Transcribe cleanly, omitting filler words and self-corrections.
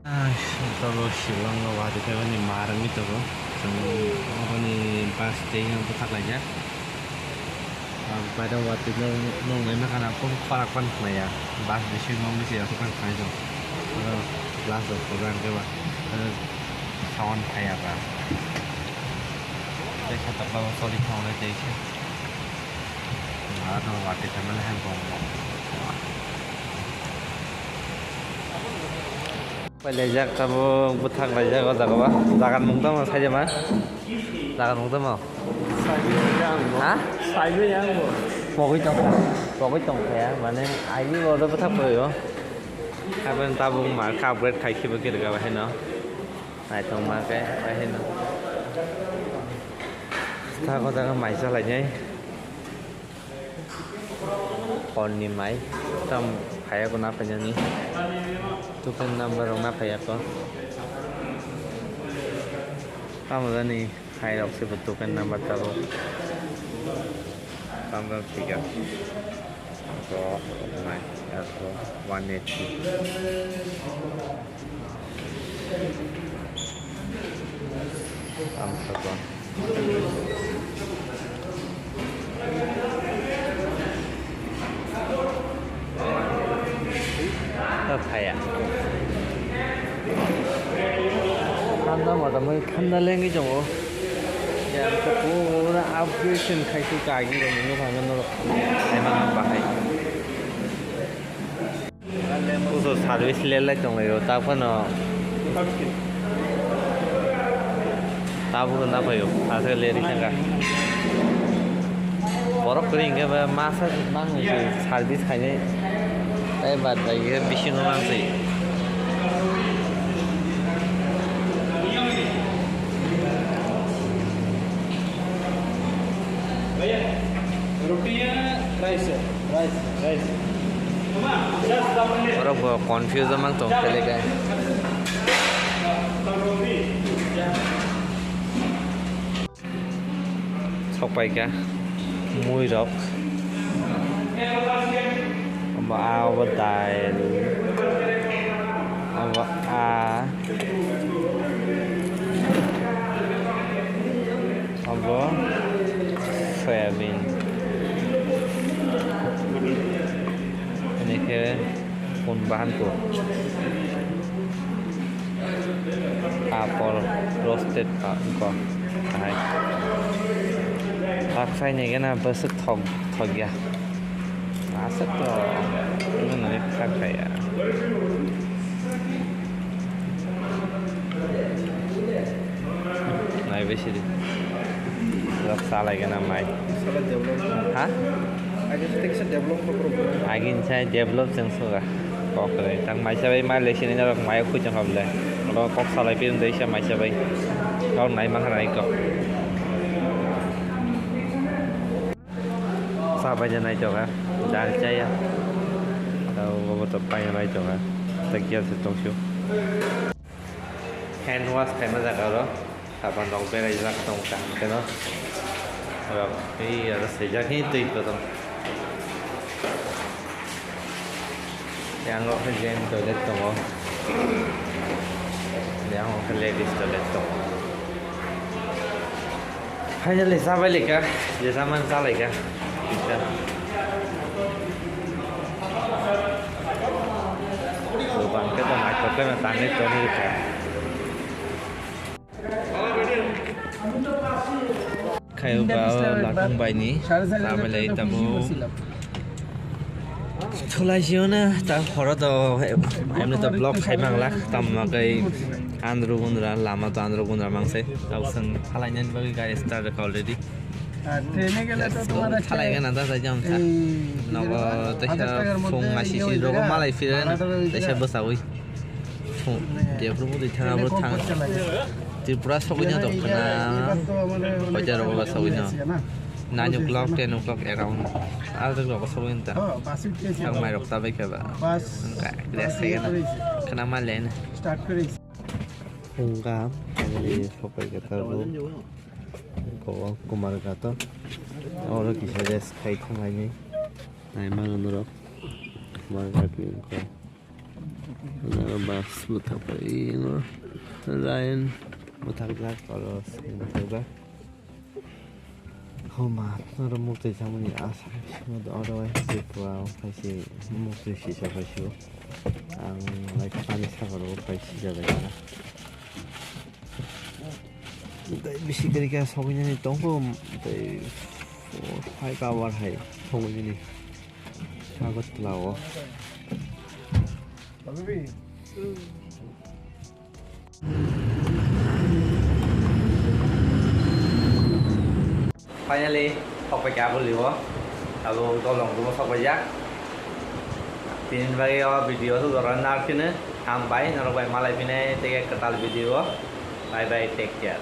Tolo Shillong wadi kawan ni marang itu ko. Apa ni pas day yang putar aja. Pada waktu itu nung enak kan aku parakan ya. Bas di sini nung di sini aku kan kajo. Kelas program ke ba. Sound kayak apa. Saya kata bawa sorry kawan aja sih. Ada waktu zaman handphone. Bây giờ tao bút thằng bây giờ có giờ có ba giờ cần mùng tao mà sai chưa má giờ cần mùng tao mà hả một cái chồng thẻ mà nên ai biết đâu bút thằng rồi đó hai bên tao bung mà khao bread khai khi kia được gặp hay nó này thằng mà cái hay nó tao có tao mày sao lại nhảy còn niềm máy trong phải có nắp phải nhỉ token number orang apa ya kok kamu nih hai opsi token number tahu tanggal 3 atau online atau 180 satu apa ya khanda mà tao mới khanda lên cái chỗ ya cái phố là application khai sự cài cái rồi những cái nó này mà nó phải uso service lên lại trong này rồi tao phải nó tao cũng nó phải à thế lên đi xem cả borok kering cái masa mang cái service khai này đây và đây cái bishing nó mang gì orang confuse mang tong pele ka sopai ka mui rok amba ao tai amba a amba Fevin ini ke pun bahan tuh apel roasted kok hai pakai nih kan apa sek thog ya asap tuh ini nanti pakai ya naik besi deh salah lagi namanya hah agin saya develop sensor kok keren tang mai sabai mai lesin ini orang mai aku jangan boleh kalau kok salah pilih dari saya mai sabai kau naik mana naik kok sahabat jangan naik coba dah caya atau beberapa pay naik coba terkian setong show hand wash kayak mana kalau kapan dong beres rak tong kan kena rồi cái sejak itu tuh yang ngok kerjain toilet tuh yang ngok ladies toilet tuh hanya lesa balik ya zaman salah ya bisa lubang kita nak pakai nanti tuh nih kan kayak bawa langsung bayi sama lagi tamu thulai siêu na ta khoro to em to blog khai mang lak tam ma kai andro gundra lama to andro gundra mang se tau sang halai nyan bagi guys start already ट्रेने गेले तो तुम्हारा halai kan anta sa jam sa nogo tasha phung ngasi si rogo malai firen tasha basawi phung dia promo di thara bro thang tripura sobinya to kana bajar rogo basawi na 9 o'clock 10 o'clock around ada rogo basawi ta ang mai rok ta bai ka ba enggak grass kan kana malen start kari ungam dari sopai kata ro ko kumar kata और किसी जैसे खाई था भाई नहीं नहीं मांग अंदर kumar kaki ko Bas buta pa ino. Lain butagdak kalau butagdak. Homa, nara mukti samuni asa. Nada otherwise wow, kasi mukti sisa kasi. Ang like pani sa karo kasi jala kana. Dai basically kaya soginya ni tongko dai 4-5 hour hai soginya ni. Sagot lawo. Finally, học bài cá bự liu á, lalu tolong rumah sok banyak. Tin bagi video tu orang nak kena, sampai naruh Malay Pinai take ketal video. Bye bye, take care.